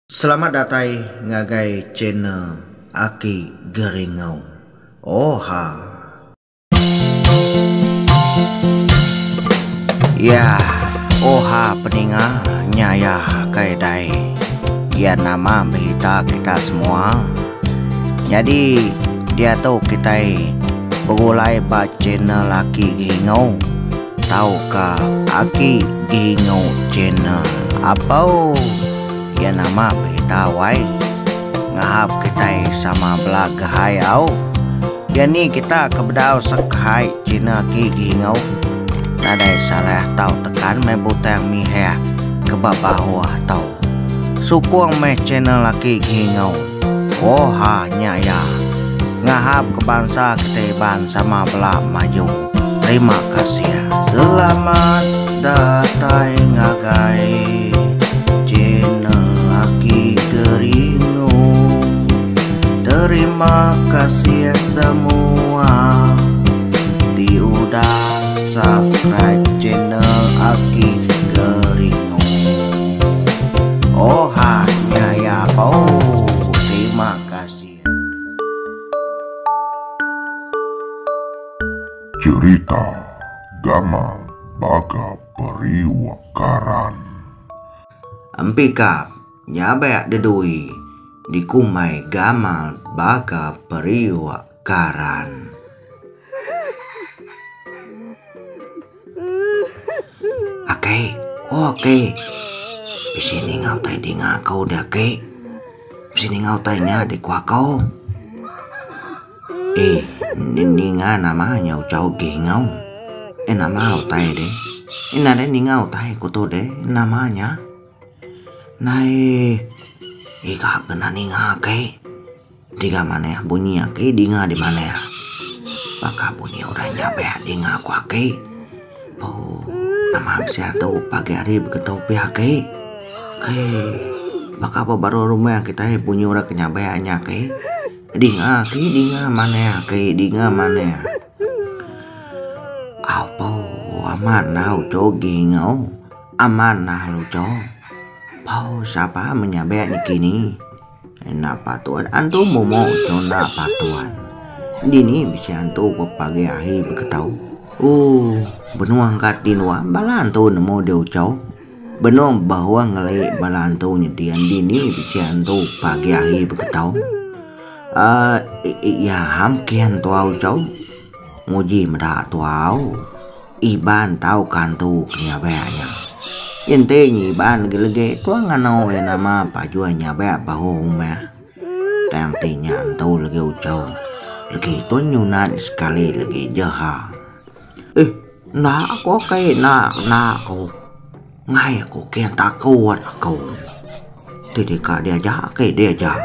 Selamat datang ngagai channel Aki Geringau. Oha. Ya, oha peninga nyaya kaidai. Ya nama kita semua. Jadi dia tahu kita begulai ba channel Aki Geringau. Tahukah Aki Geringau channel apa? Ya nama kita wai ngahap kita sama belaga hayau. Ya ni kita kebedau sekhai Cina Ki Geringau. Tadai salah tau tekan me butang mi hea ke bawah tau. Sukuang me channel Ki Geringau. Oh hanya ya ngahap ke bangsa kita sama belak maju. Terima kasih. Selamat datang ngagai Aki Geringau. Terima kasih semua diudah subscribe channel Aki Geringau. Oh hanya ya terima kasih. Cerita Gamal Baga Periwakaran. Ampikap nyabe dedui di kumai gamal baga periwakaran. Oke. Bisini ngau tai di ngakau dah ke. Bisini ngau tai nya di kuakau. Ni nga namanya ucau Geringau. Nama ngau tai deh. Ina deh ni ngau tai kutu deh namanya. Nai ika kena ninga ke diga mana ya bunyi ke dinga di mana ya baka bunyi orang nyabe dinga kwa ke nama bisa tahu pagi hari begitu pihak ke baka apa baru rumah kita bunyi orang kenyabe hanya ke dinga mana ya ke dinga mana ya apa amanah uco Geringau amanah lu co. Siapa menyabeknya kini? Napa tuan? Antu mau cona patuan. Dini bisa antu pagi ahi beketau. Benuang kat dinua balantu nemu deucau. Benuang bahwa ngelek balantu nyedian dini bisa antu pagi ahi beketau. Ya hamkian tuau cau. Nguji meda tuau. Iban tau kantu kenyabeknya. Ente nyi ban gelege tua ngano ya nama pajuanya ba bahu mah tang tinyan tau lagi ucau lagi tu nyunat sekali lagi jaha nak aku kai nak aku ngai aku kian takut aku tidak dia jah kai dia jah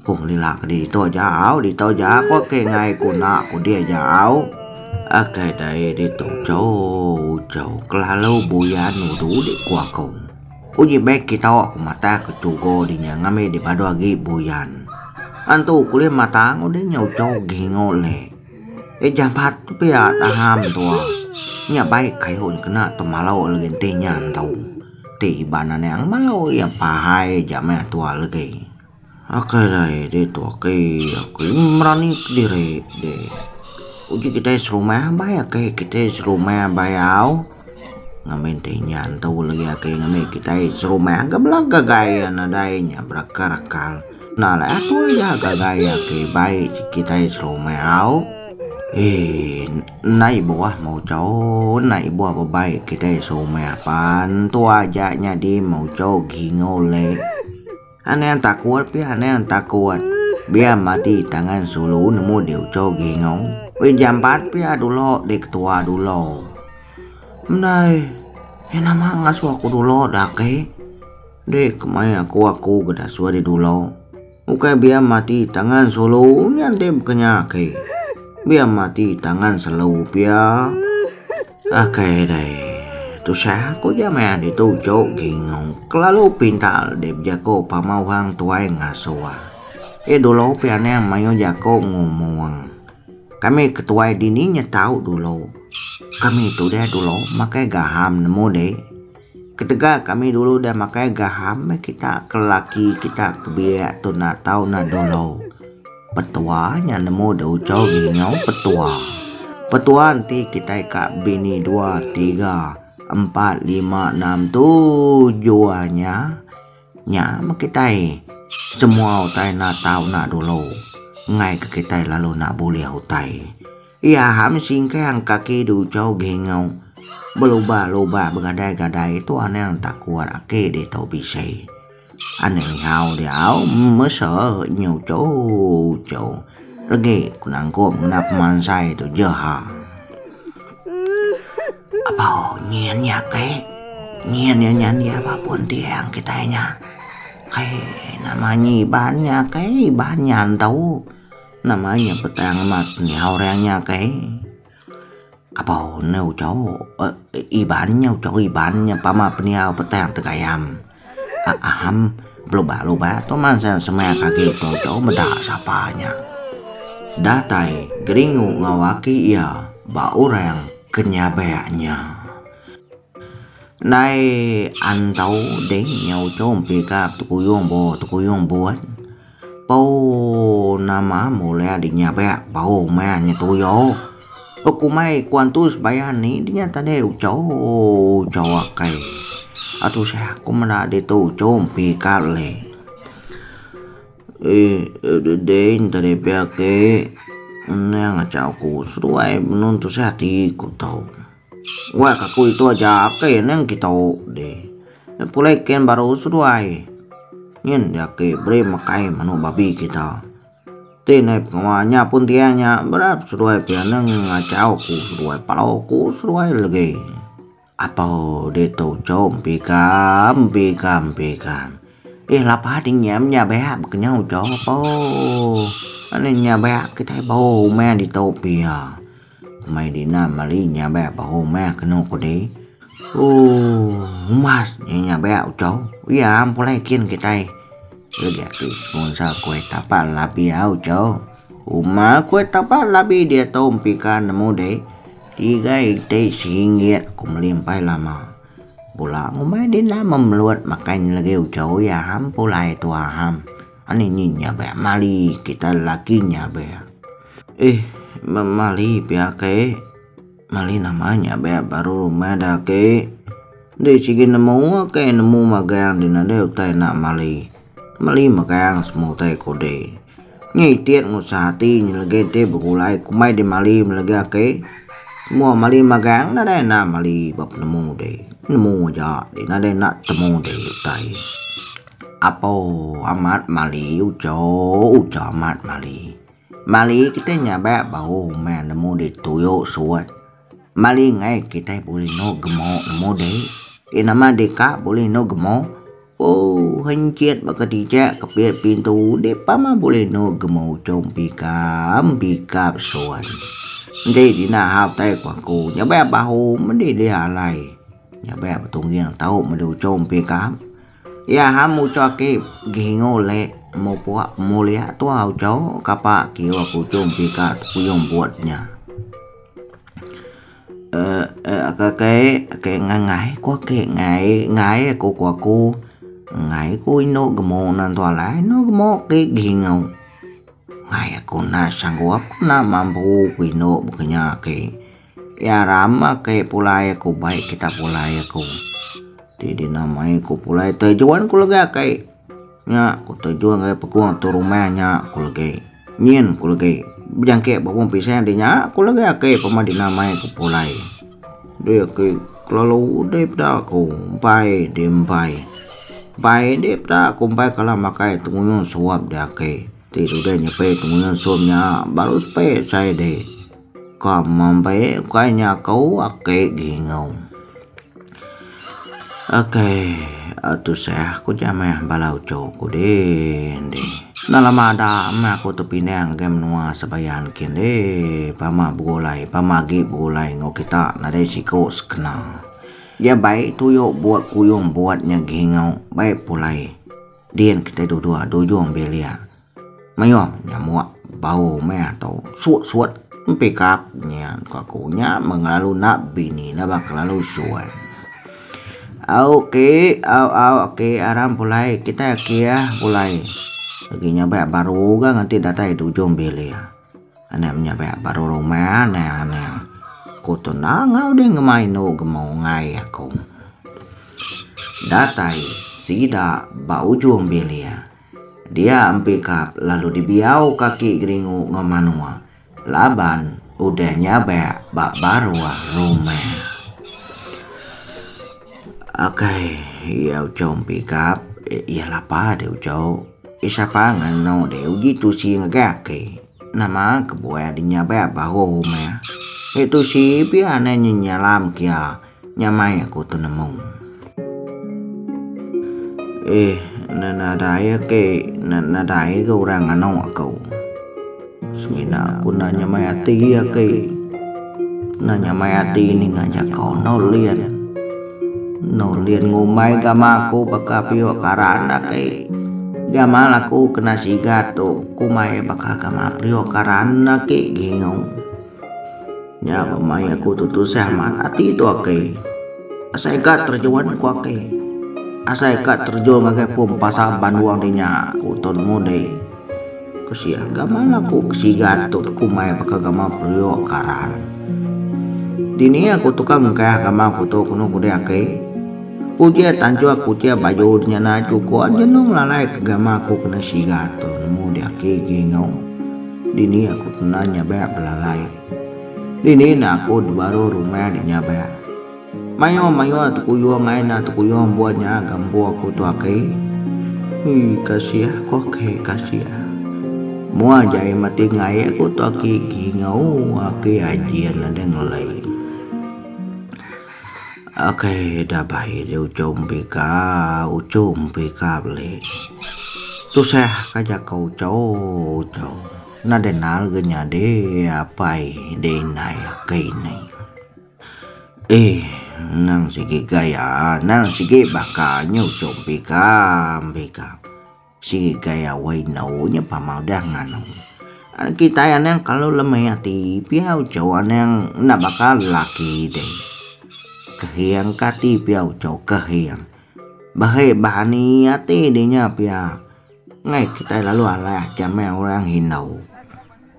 kung lila di to jauh di to jah aku kai ngai ku nak aku dia jauh. Cái đây đi tụ châu klalo buyan nudu di kuakong. Uji baik kita aku mata ke cugo di nyangame di padu agi buyan. Antu kuliah mata udah nyau châu Geringau le. Jampat pia taham tua. Nya baik kai hon kena temalau lagi tinyan tau. Ti banan yang malau yang pahai jamnya tua lagi. Cái đây đi tua ki aku merani diri deh. Uji kita serumah bayar ke kita serumah bayar ngamen tinyan tahu lagi ke ngamen kita serumah gablaga gaya nadainya berakarakal nala aku aja gaya ke baik kita serumah naik buah mau cow naik buah baik kita serumah pan tu ajaknya di mau cow Geringau le aneh yang takut biar mati tangan sulu nemu dia cow Geringau. Jampat pia dulu di ketua dulu. Menai, nama ngasuh aku dulu dake. Dek kemana aku geda suari dulu. Oke biar mati tangan solo nyantai kenyake. Biar mati tangan selalu pia. Oke deh. Tu saya aku jamnya di tu cok Geringau. Kelalu pintal dep jako pamauhang tuai ngasuh. Dulu pia yang mayo jako ngomong. Kami ketua dininya tahu dulu. Kami itu deh dulu makai gaham nemu deh. Ketika kami dulu udah makai gaham kita kelaki kita kebiak tu nak tahu nak dolo. Petuanya nemu dau jauh ngau petua nanti kita kak bini 2, 3, 4, 5, 6, 7-nya nya kita semua utai nak tahu nak dolo. Ngay ke kita lalu nak boleh utai. Ia ham singkang kaki du jauh ngau. Berubah bergadai-gadai itu aneh yang tak kuat ake để tàu bị say. Anh này hào thì áo mới sợ nhiều chỗ lagi kunang ko nap man sai tu giờ ha. Apa nyen ya ke nyen ya apa pun tiang kita nya. Cái namanya bannya cái banyan tahu namanya petang mat nhau rangnya cái apa neu cháu ibannya pama peniau petang tegayam aham loba to man sa semaya kaki to cháu meda sapanya datai geringu ngawaki ia ba orang kenyabanya nay ăn tấu đến nhau chỗ pi cáp tu kuyong buat pau nama mulai di nyabe pau ma nya tu yo aku mai kuantus bayani dia tadi ucau kai atau saya aku mana di tu chỗ pi cáp le đến tadi pihak ke nang chào ku suai menun tu saya ti ku tau wah kaku itu aja ke nang kita deh pulai ken baru suai nyen ya ke bre makai manu babi kita tenai pengawanya pun tianya berap suai pianang ngacau ku suai palau ku suai lagi apa de tau chom pikam lapar đi nhà bé nhau cho po anh nhà bé cái thái bầu mẹ đi tàu bìa mày đi nam mà đi nhà bé bảo mẹ cái nô của đấy mas nhà bé cháu bây giờ am có lấy kiên cái tay rồi đẹp thì còn sao quay tapa là bìa cháu mà quay tapa là bìa dia tôm pikan nemu đấy đi gai tây xì nghiệt cũng liềm bay làm mà bola ngomai đến lá mầm luat makanya lagi ucau ya ham pulai tua ham ani ninya be mali kita lakinya be mali pihak ke mali namanya be baru rumah dah ke de sige nemu ke nemu magang di nade utai nak mali magang semua utai kode nyai tiet ngusati nyelege te begulai kumai di mali melege ke semua mali magang nade na mali bab nemu de nemu aja di nade nak temu de utai apa amat mali uco amat mali kita nyaba bau mẹ nemu de tuyo suat mali ngay kita boleh no gemo nemu de nama deka boleh no gemo hancit bakatija kepir pintu de pama boleh no gemo trong pikap suat đây đi na hao tay quả cô nhà bé bau mới đi hà lại nhà bé tung nghiêng tàu mà đều trong pikap ya hamu cho cái gingo le mau buat mulia tu au cháu kapa kêu aku trong pikap kuyong buatnya cái ngái quá cái ngái của cô ngái cô nó gmo nan thua lại nó gmo cái gingo ngái cô na sanggup na mampu wino bukannya cái ya rama cái pulai aku baik kita pulai aku di namai ku pulai tujuan ku lega kai nya ku tujuan kai pekuang tu rumahnya ku lagi nyen ku lagi jangke babong pisang di nya ku lega kai pama di namai ku pulai dia ke lalu depda ku pai dempai depda ku pai kala makai tungun suap dia ke tiru dia nyepe tungun suapnya baru spe sai de ka mampai kainya kau ake gingau. Oke, tu saya aku jamah balau coko deh. Dalam ada aku tu pinang game nuah sebayan kini, pama gi bulai ngau kita nade siko skena. Dia baik tu yuk buat kuyung buatnya gingau baik pulai. Dian kita dua dojong belia. Mayom nyamuk bau meh atau suat pikapnya kakunya menglalu nak bini nak lalu suai. Oke, oke, aram mulai kita kia mulai. Lagi nyampe baru ga nganti data itu jombele ya. Aneh nyampe baru rumah aneh. Ko to nangau deh ngemain no gemau ngai aku. Datai sida bau jombele ya. Dia ampikap lalu dibiau kaki geringu ngomanua. Laban udah nyampe bak baru rumah. Oke, yêu chồng bị cáp, iya lapa đều châu. Isa pa ngano đều gitu si ngagaki. Nama kebuaya di nyabe baho me. Itu si piane nyalam kia, nyamai aku tenemu. Nadaya ke, nadaya ke orang ano aku. Semina aku nanya mayati ya ke. Nanya mayati ini ngajak kau nolian. Nolian ngumai gamaku baka pio karana kay gamal aku kena sigato kumai baka gama pio karana kay gingong nya mamay aku tutu sama ati itu ake asai ka terjuan ko ake asai ka terjuan ngake pumpasa banduang dinya aku ton mode kusia gamal aku sigato kumai baka gama pio karan dini aku tukang kaya gama foto kuno kude ake Kucia tanjua kucia bajurnya na cukup aja nung lalai kegama aku kena sigato nemu dia kegi ngau dini aku nanya beak belalai dini na aku baru rumah di nyaba mayo tukuyong ngai na tukuyong buatnya gambu aku tu ake kasih kok kasih mua jai mati ngai aku tu ake ngau ake ajian ada ngelai. Oke, dah baik dia ucom pika beli. Tu saya kajak kau cau. Na denal genya de apa de nai kai nai. Nang sige gaya, nang sige baka nyu ucom pika. Sige gaya wai nau nya pamau dah nganu. Kita yang kalau lemah hati piau cau yang nak bakal laki deh. Kehiang kati piau cau kehiang bahai bahani ati dinya pia ngai kita lalu ala jame orang hinau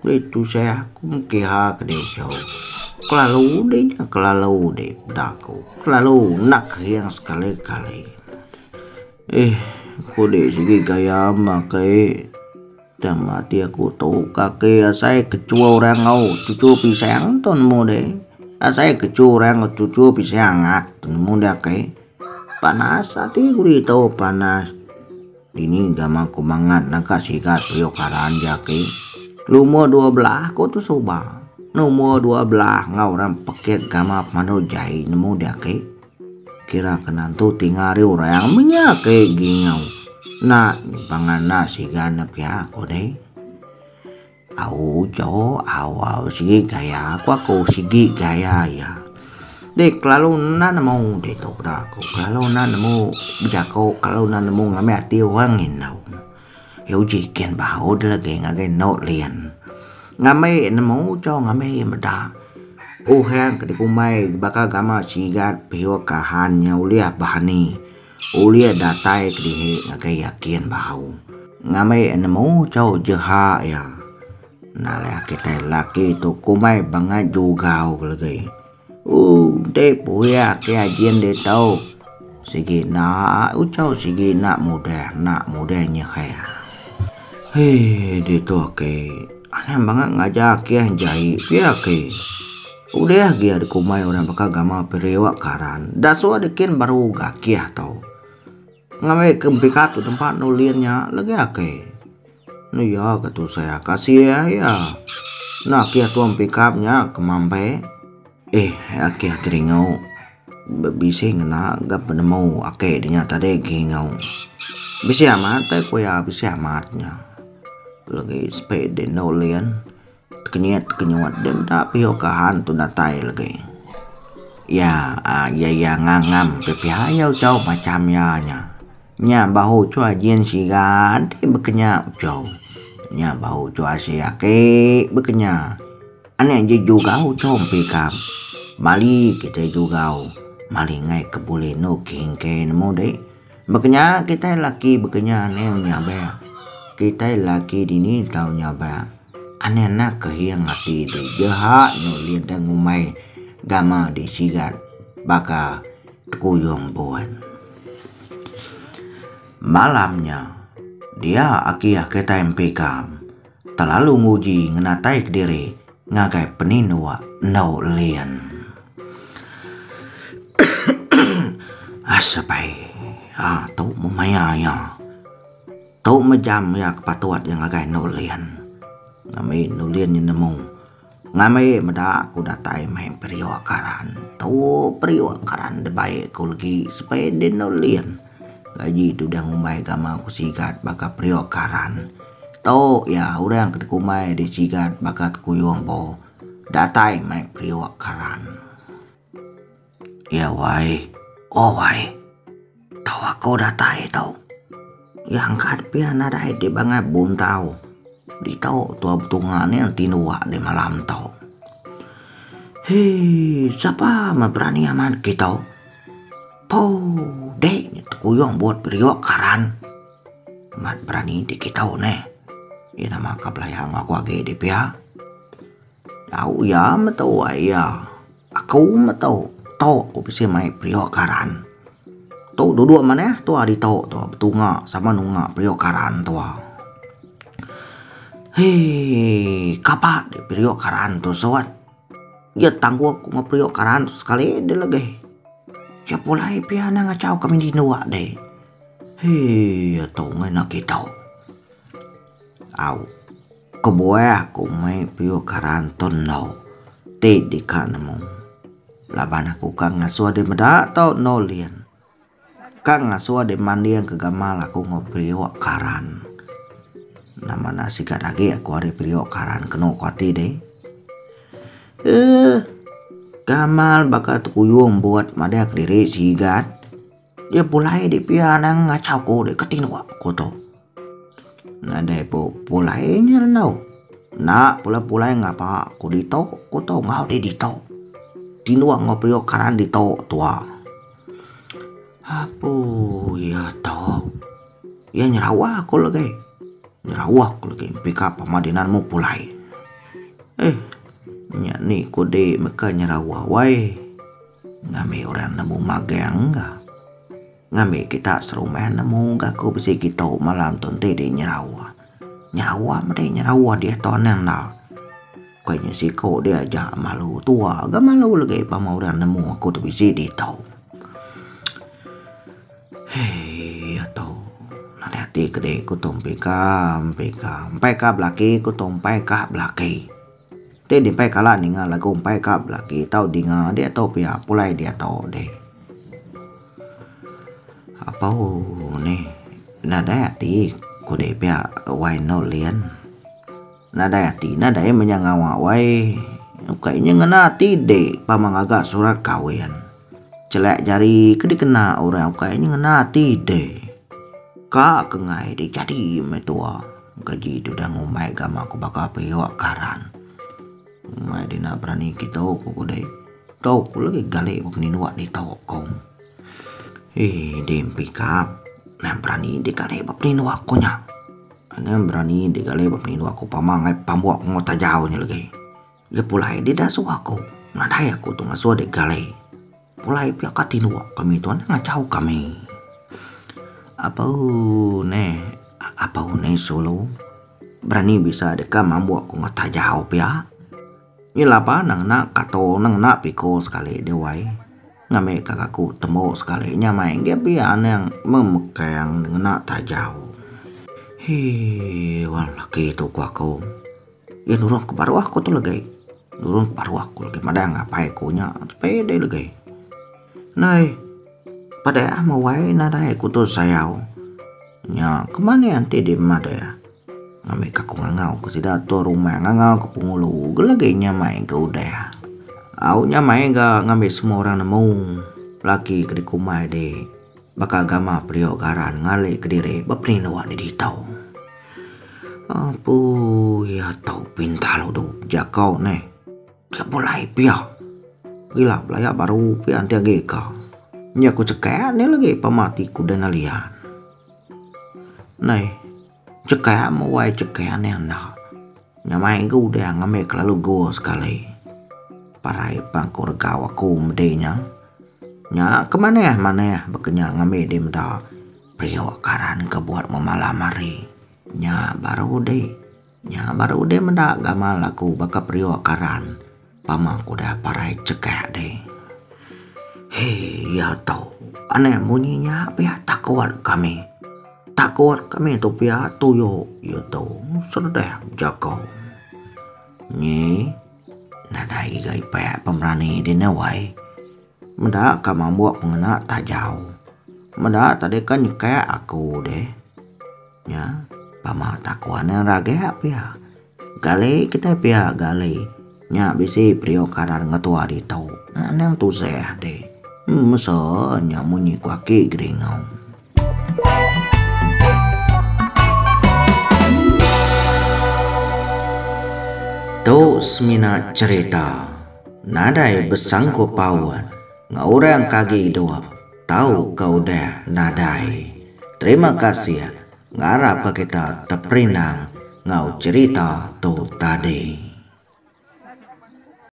itu saya kum kiha kedeu cau kelalu de daku kelalu nak kehiang sekali kode segi gaya makai tamati aku tahu kakek saya kecua orang ngau cucu pisang ton mode saya kecurang cucu bisa hangat muda ke panas hati guri tahu panas ini gama kumangan nak sikat yo karan jake lumo 12 ko tu soba nomor 12 ngau ram paket gama mano jai nemu dia ke kira kenan tu tingari orang minyak ke gingau na pangan nasi gana pia ko deh au sige gaya aku sige gaya ya dek lalu nana mau de to aku kalau nana mau bijako kalau nana mau ngame tiêu hangin nau hiểu gì kiên bảo de lagi ngage no lian ngame namo cho ngame mada hang ke kumai baka gama sigat pio kahan nya ulia bahani ulia datai ke ngage yakin bau ngame namo cho jeha ya nala kita laki tu kumai bangat juga lagi de puya ke ajian de tau sigi na ucau sigi nak mudanya kaya de tu ke aneh banget ngajak kia jai pia ke udah dia de kumai orang bakal gama periwa karan daswa dekin baru gak kia tau ngame kempikat tu tempat nuliannya lagi ake no ya kata saya kasih ya nah kia tuang pikapnya kemampai akia keringau bisa ngena gak penemu ake dinya tadi gingau bisa amat ko ya bisa amatnya lagi sepeda nolian kenyat dem tapi kahan tu datai lagi ya ngangam pepiayau jauh macamnya nya bahu cho ajian sigan thì bekenya ucau nya bahu cho asia ke bekenya ane je juga ucau pekam bali kita juga malingai kebule no kingke nemo deh. Bekenya kita laki bekenya neonya be. Kita laki dini taunya be. Anena kehiang hati de jahat no lian dan ngumai gama di sigat baka kuyong buan. Malamnya dia akiah ke tempekam terlalu nguji ngenatai diri ngagai peninua no lian. Asapai tau memayaya tau majam ya kepatuat yang agak nulian ngami nulian ni nemu ngami meda aku datai main periwakaran tau periwakaran de baik ku lagi supaya de nulian gaji tu dah ngumai gama aku sigat bakat periwakaran tau ya orang kedekumai di sigat bakat kuyuang bo datai main periwakaran ya wai wai tau aku datai tau yang kadpian ada di bangai bun tau di tau tua betungannya yang tinua di malam tau. Hei siapa mah berani aman kita po dek kuyong buat periok karan mat berani di kita ne ya nama kablayang aku age di pia tau ya matau ya aku matau tau aku bisa main periok karan tu dua mana tu di tau tu betunga sama nunga periokaran tu. Hei kapak di periokaran tu soat. Ya tangguh aku ngeperiok sekali dia lagi. Ya pulai piana ngacau kami di nuak deh. Hei ya tau ngena kita. Au kebuai aku main periokaran tu no. Te di kanamu. Laban aku kang ngasua di medak tau no lian. Kang ngasua de mandi yang kegamal aku ngopi wak karan. Nama nasi kadagi aku hari priok karan keno kuati deh. Gamal bakat kuyung buat madak diri sigat. Dia pulai di pianang ngacau ko de ketinu aku to. Nada po pulai nyernau. Nak pulai ngapa aku dito ko to ngau de dito. Tinuak ngopi wak karan dito tua. Apa ya tau ya nyerawah aku lagi pika pamadinanmu pulai nya ni kode meka nyerawah wai ngami orang nemu magang enggak ngami kita serumah nemu enggak ku bisa kita malam tonte de nyerawah mede nyerawah dia tonang na kayaknya si ko dia aja malu tua gak malu lagi pama orang nemu aku tu bisa di tau. Hei ya tau nanti kede ku pekam laki ku pekap laki te di pekala ninga lagu pekap laki tau dinga dia tau pia pulai dia tau deh apa nih nada hati ku de pia wai no lian nada hati nada menyangawa wai kayaknya ngenati deh pamangaga surat kawin celak jari kedikena orang kayaknya ngenati deh kak kengai deh jadi metua gaji itu dah ngumai gama aku bakal priwak karan ngumai dina berani kita aku deh tau aku lagi gale begini nuak di tau kong dempi kap nah berani di gale begini nuak konya nah berani di gale begini nuak aku pamangai pambuak ngota jauh nya lagi ya pulai di dasu aku ngadai aku tuh ngasuh di gale pulai pihak katinua kami tuan ngacau kami apa solo berani bisa deka mambu aku ngata jauh pihak ini lapa nang nak kato nang nak piko sekali dewai ngame kakakku temu sekali nyamai dia pihak yang memekang dengan nak tajau wal laki itu aku ya nurung ke baru aku tuh lagi mana ngapain kunya sepeda lagi. Nai, pada mau wae nada aku tuh sayau. Nya kemana nanti di mana ya? Ngami kaku ngangau ke sida tuh rumah ngangau ke pengulu gelagi nyamai ke udah. Au nyamai ga ngambil semua orang nemu laki ke di kumai deh. Baka agama periogaran ngale ke diri bapni nawa di tau. Apu ya tau pintar lo jakau nih. Dia mulai pia. Gila layak baru pia anti ageka. Nya ku cekak ni lagi pamati ku dan alian. Này, cekak mau wai cekak ni anak. Nyamai gu dia ngame kelalu go sekali. Parai pangkur gaw aku medenya. Nya kemana ya bekenya ngame di meda. Prio karan kebuat memalamari. Nya baru deh meda gamal aku baka prio karan. Pamangku dah parai cekak deh. Hei, ya tahu. Aneh bunyinya pihak takut kami. Takut kami tu pihak tu yo tahu. Sudah jago. Ni, nada igai pihak pemrani di nawai. Menda kamu buat pengenak tak jauh. Menda tadi kan kayak aku deh. Ya, pama takuannya raga pihak. Gali kita pihak gali. Nya bisi prio karan ngetua di tau. Nang tu saya deh. Masa nya munyi kuaki geringau. Tu semina cerita. Nadai besangku pawan. Ngaurang kagi doap. Tahu kau dah nadai. Terima kasih. Ngarap kita teperinang. Ngau cerita tu tadi.